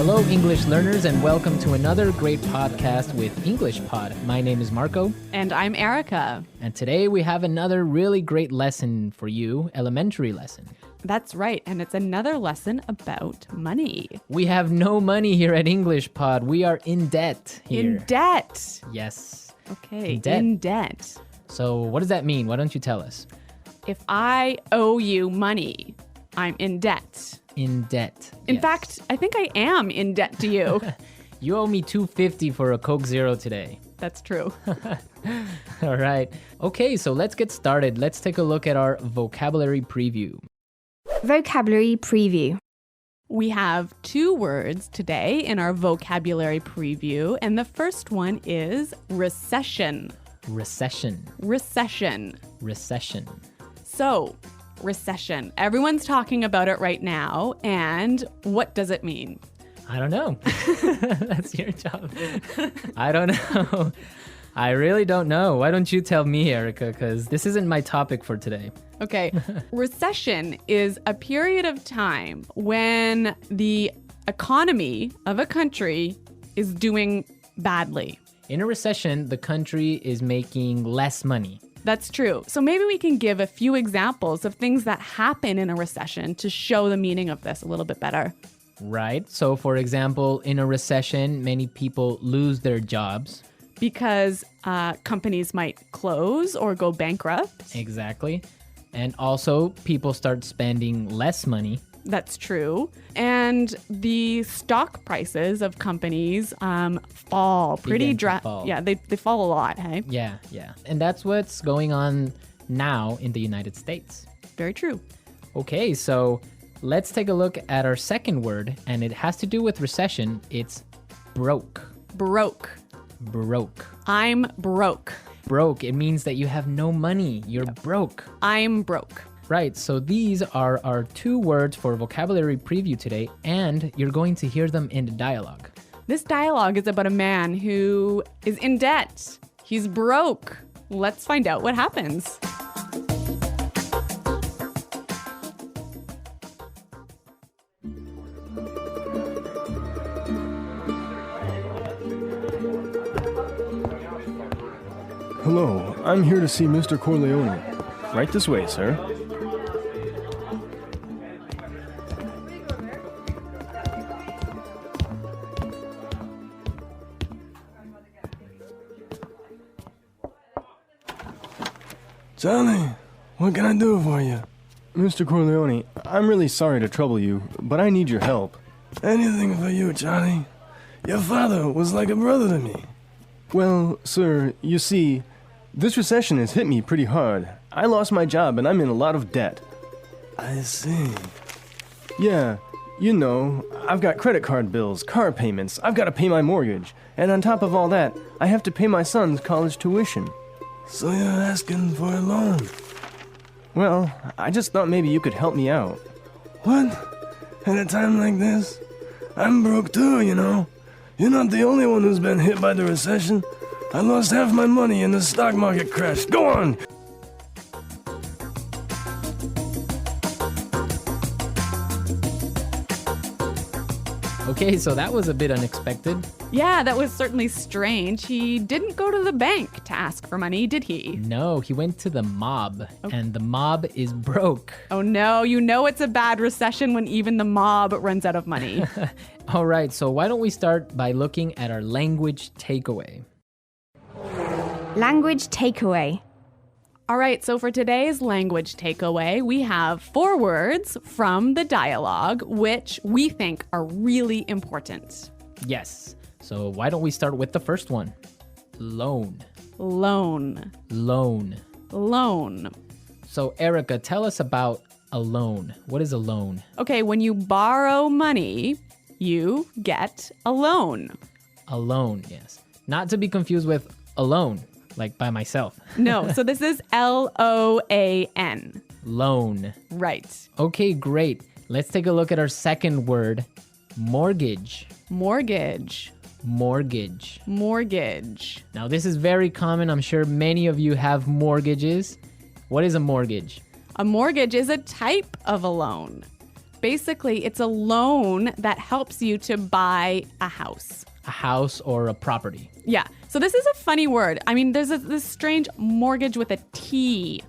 Hello, English learners, and welcome to another great podcast with English Pod. My name is Marco. And I'm Erica. And today we have another really great lesson for you, elementary lesson. That's right, and it's another lesson about money. We have no money here at English Pod. We are in debt here. In debt. Yes. Okay, In debt. So what does that mean? Why don't you tell us? If I owe you money, I'm in debt. In debt. In yes. fact, I think I am in debt to you. You owe me $2.50 for a Coke Zero today. That's true. All right. Okay, so let's get started. Let's take a look at our vocabulary preview. Vocabulary preview. We have 2 words today in our vocabulary preview, and the first one is recession. Recession. Recession. Recession. So, recession. Everyone's talking about it right now, and what does it mean? I don't know. That's your job. I don't know. I really don't know. Why don't you tell me, Erica? Because this isn't my topic for today. Okay. Recession is a period of time when the economy of a country is doing badly. In a recession, the country is making less money. That's true. So maybe we can give a few examples of things that happen in a recession to show the meaning of this a little bit better. Right. So, for example, in a recession, many people lose their jobs. Because companies might close or go bankrupt. Exactly. And also, people start spending less money. That's true. And the stock prices of companies fall pretty fall. Yeah, they fall a lot, hey? Yeah. And that's what's going on now in the United States. Very true. Okay, so let's take a look at our second word, and it has to do with recession. It's broke. Broke. Broke. I'm broke. Broke, it means that you have no money. You're broke. I'm broke. Right, so these are our 2 words for vocabulary preview today, and you're going to hear them in the dialogue. This dialogue is about a man who is in debt. He's broke. Let's find out what happens. Hello, I'm here to see Mr. Corleone. Right this way, sir. Charlie, what can I do for you? Mr. Corleone, I'm really sorry to trouble you, but I need your help. Anything for you, Charlie. Your father was like a brother to me. Well, sir, you see, this recession has hit me pretty hard. I lost my job and I'm in a lot of debt. I see. Yeah, you know, I've got credit card bills, car payments, I've got to pay my mortgage, and on top of all that, I have to pay my son's college tuition. So you're asking for a loan? Well, I just thought maybe you could help me out. What? At a time like this? I'm broke too, you know. You're not the only one who's been hit by the recession. I lost half my money in the stock market crash. Go on! Okay, so that was a bit unexpected. Yeah, that was certainly strange. He didn't go to the bank to ask for money, did he? No, he went to the mob, and the mob is broke. Oh no, you know it's a bad recession when even the mob runs out of money. All right, so why don't we start by looking at our language takeaway? Language takeaway. All right, so for today's language takeaway, we have 4 words from the dialogue, which we think are really important. Yes, so why don't we start with the first one? Loan. Loan. Loan. Loan. So Erica, tell us about a loan. What is a loan? Okay, when you borrow money, you get a loan. A loan, yes. Not to be confused with alone, like by myself. No, so this is L-O-A-N. Loan. Right. Okay, great. Let's take a look at our second word, mortgage. Mortgage. Mortgage. Mortgage. Now, this is very common. I'm sure many of you have mortgages. What is a mortgage? A mortgage is a type of a loan. Basically, it's a loan that helps you to buy a house. A house or a property. Yeah. So this is a funny word. I mean, there's this strange mortgage with a T.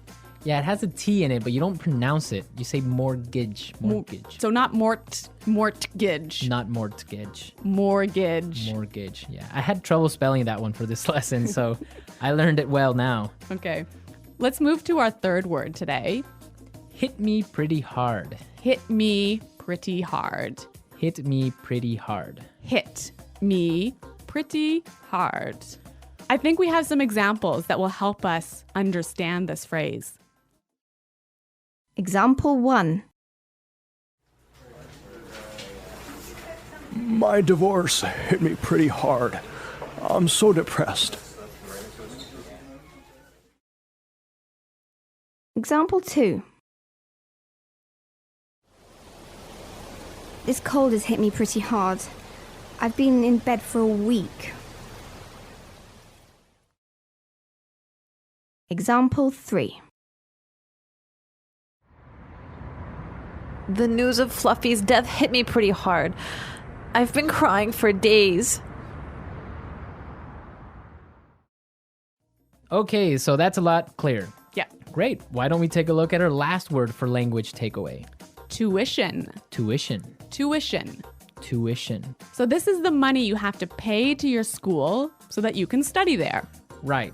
Yeah, it has a T in it, but you don't pronounce it. You say mortgage. Mortgage. So not mortgage. Not mortgage. Mortgage. Mortgage. Yeah. I had trouble spelling that one for this lesson, so I learned it well now. Okay. Let's move to our third word today. Hit me pretty hard. Hit me pretty hard. Hit me pretty hard. Hit me pretty hard. I think we have some examples that will help us understand this phrase. Example 1. My divorce hit me pretty hard. I'm so depressed. Example 2. This cold has hit me pretty hard. I've been in bed for a week. Example 3. The news of Fluffy's death hit me pretty hard. I've been crying for days. Okay, so that's a lot clearer. Yeah. Great. Why don't we take a look at our last word for language takeaway? Tuition. Tuition. Tuition. Tuition. So this is the money you have to pay to your school so that you can study there. Right.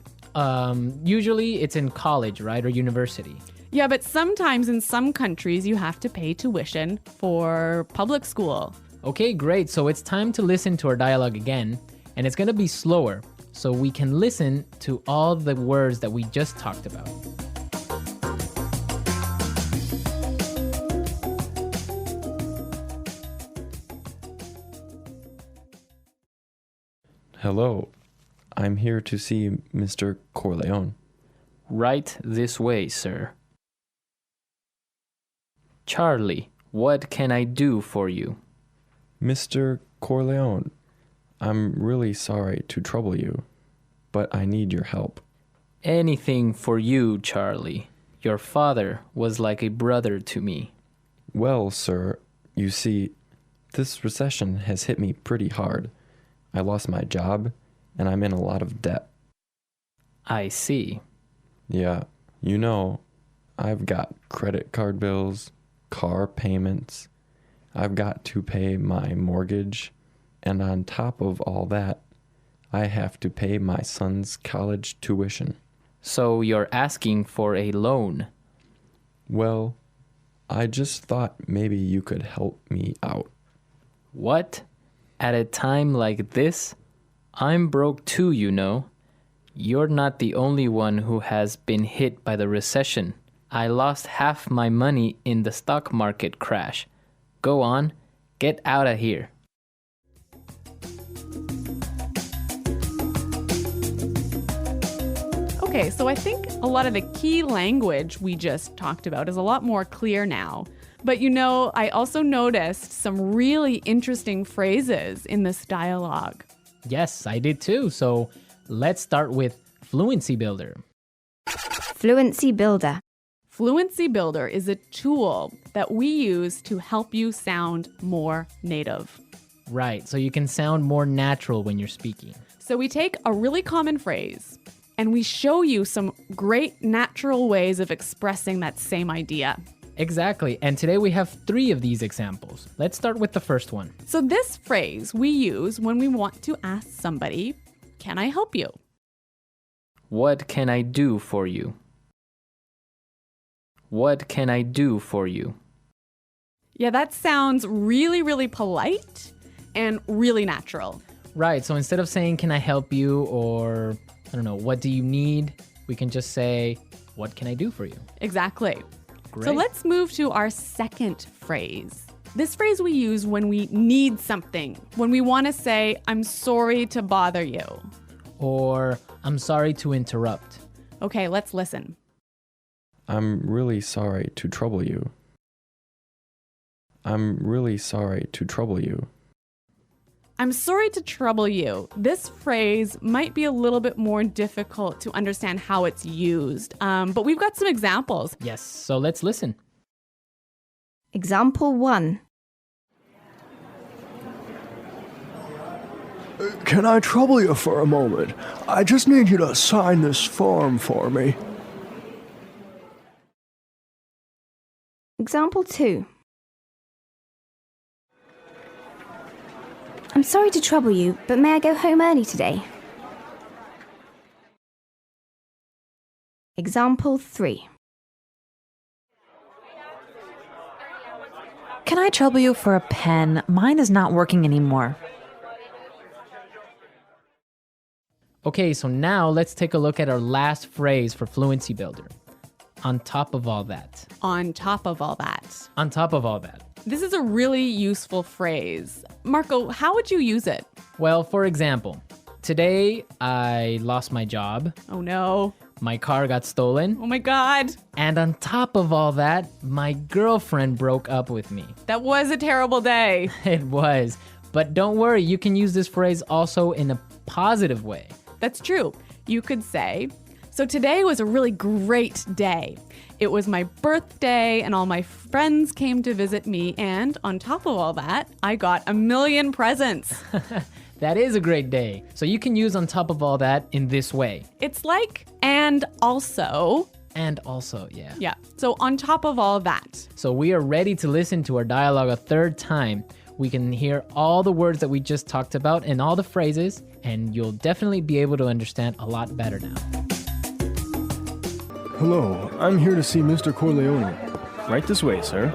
Usually it's in college, right? Or university. Yeah, but sometimes in some countries you have to pay tuition for public school. Okay, great. So it's time to listen to our dialogue again, and it's going to be slower so we can listen to all the words that we just talked about. Hello, I'm here to see Mr. Corleone. Right this way, sir. Charlie, what can I do for you? Mr. Corleone, I'm really sorry to trouble you, but I need your help. Anything for you, Charlie. Your father was like a brother to me. Well, sir, you see, this recession has hit me pretty hard. I lost my job, and I'm in a lot of debt. I see. Yeah, you know, I've got credit card bills, car payments. I've got to pay my mortgage, and on top of all that, I have to pay my son's college tuition. So you're asking for a loan? Well, I just thought maybe you could help me out. What? At a time like this? I'm broke too, you know. You're not the only one who has been hit by the recession. I lost half my money in the stock market crash. Go on, get out of here. Okay, so I think a lot of the key language we just talked about is a lot more clear now. But you know, I also noticed some really interesting phrases in this dialogue. Yes, I did too. So let's start with Fluency Builder. Fluency builder. Fluency Builder is a tool that we use to help you sound more native. Right, so you can sound more natural when you're speaking. So we take a really common phrase and we show you some great natural ways of expressing that same idea. Exactly, and today we have 3 of these examples. Let's start with the first one. So this phrase we use when we want to ask somebody, "Can I help you?" What can I do for you? What can I do for you? Yeah, that sounds really, really polite and really natural. Right, so instead of saying, can I help you? Or, I don't know, what do you need? We can just say, what can I do for you? Exactly. Great. So let's move to our second phrase. This phrase we use when we need something, when we want to say, I'm sorry to bother you. Or, I'm sorry to interrupt. Okay, let's listen. I'm really sorry to trouble you. I'm really sorry to trouble you. I'm sorry to trouble you. This phrase might be a little bit more difficult to understand how it's used, but we've got some examples. Yes, so let's listen. Example 1. Can I trouble you for a moment? I just need you to sign this form for me. Example 2. I'm sorry to trouble you, but may I go home early today? Example 3. Can I trouble you for a pen? Mine is not working anymore. Okay, so now let's take a look at our last phrase for Fluency Builder. On top of all that. On top of all that. On top of all that. This is a really useful phrase. Marco, how would you use it? Well, for example, today I lost my job, Oh no. my car got stolen, Oh my God. and on top of all that, my girlfriend broke up with me. That was a terrible day. It was. But don't worry, you can use this phrase also in a positive way. That's true. You could say, so today was a really great day. It was my birthday and all my friends came to visit me, and on top of all that, I got a million presents. That is a great day. So you can use on top of all that in this way. It's like, and also. And also, yeah. Yeah, so on top of all that. So we are ready to listen to our dialogue a third time. We can hear all the words that we just talked about and all the phrases, and you'll definitely be able to understand a lot better now. Hello, I'm here to see Mr. Corleone. Right this way, sir.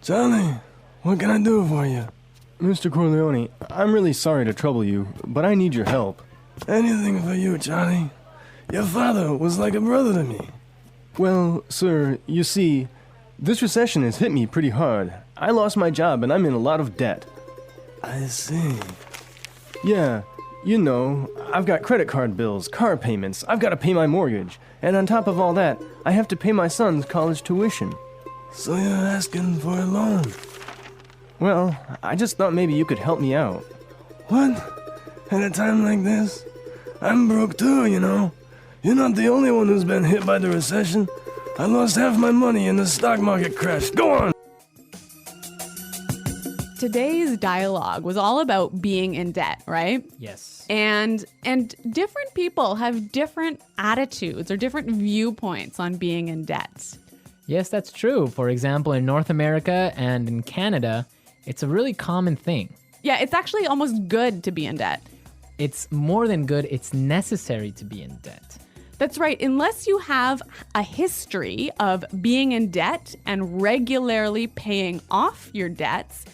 Charlie, what can I do for you? Mr. Corleone, I'm really sorry to trouble you, but I need your help. Anything for you, Charlie. Your father was like a brother to me. Well, sir, you see, this recession has hit me pretty hard. I lost my job and I'm in a lot of debt. I see. Yeah, you know, I've got credit card bills, car payments, I've got to pay my mortgage, and on top of all that, I have to pay my son's college tuition. So you're asking for a loan? Well, I just thought maybe you could help me out. What? At a time like this? I'm broke too, you know. You're not the only one who's been hit by the recession. I lost half my money in the stock market crash. Go on! Today's dialogue was all about being in debt, right? Yes. And different people have different attitudes or different viewpoints on being in debt. Yes, that's true. For example, in North America and in Canada, it's a really common thing. Yeah, it's actually almost good to be in debt. It's more than good, it's necessary to be in debt. That's right. Unless you have a history of being in debt and regularly paying off your debts,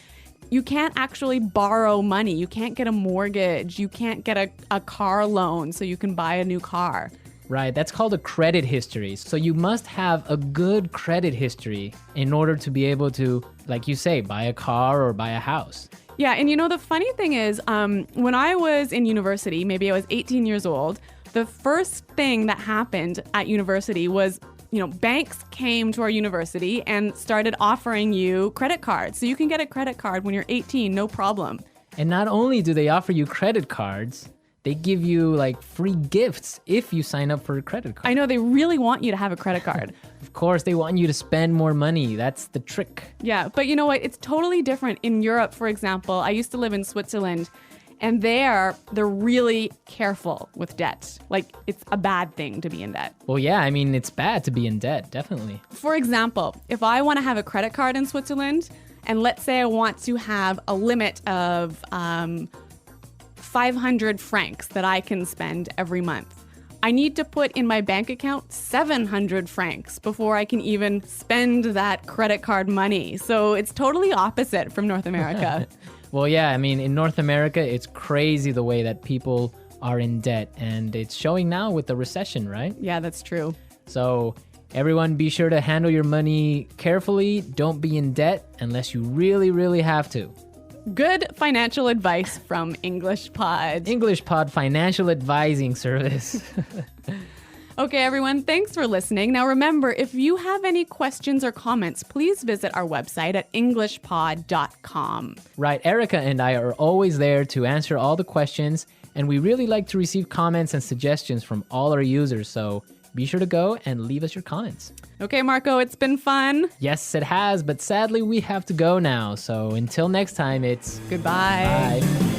you can't actually borrow money. You can't get a mortgage. You can't get a car loan so you can buy a new car. Right, that's called a credit history. So you must have a good credit history in order to be able to, like you say, buy a car or buy a house. Yeah, and you know, the funny thing is, when I was in university, maybe I was 18 years old, the first thing that happened at university was, you know, banks came to our university and started offering you credit cards. So you can get a credit card when you're 18, no problem. And not only do they offer you credit cards, they give you like free gifts if you sign up for a credit card. I know they really want you to have a credit card. Of course, they want you to spend more money. That's the trick. Yeah, but you know what? It's totally different. In Europe, for example, I used to live in Switzerland, and they're really careful with debt. Like, it's a bad thing to be in debt. Well, yeah, I mean, it's bad to be in debt, definitely. For example, if I want to have a credit card in Switzerland, and let's say I want to have a limit of 500 francs that I can spend every month, I need to put in my bank account 700 francs before I can even spend that credit card money. So it's totally opposite from North America. Well, yeah, I mean, in North America, it's crazy the way that people are in debt, and it's showing now with the recession, right? Yeah, that's true. So everyone be sure to handle your money carefully. Don't be in debt unless you really, really have to. Good financial advice from English Pod. English Pod Financial Advising Service. Okay, everyone, thanks for listening. Now remember, if you have any questions or comments, please visit our website at englishpod.com. Right, Erica and I are always there to answer all the questions, and we really like to receive comments and suggestions from all our users, so be sure to go and leave us your comments. Okay, Marco, it's been fun. Yes, it has, but sadly we have to go now, so until next time, it's Goodbye. bye.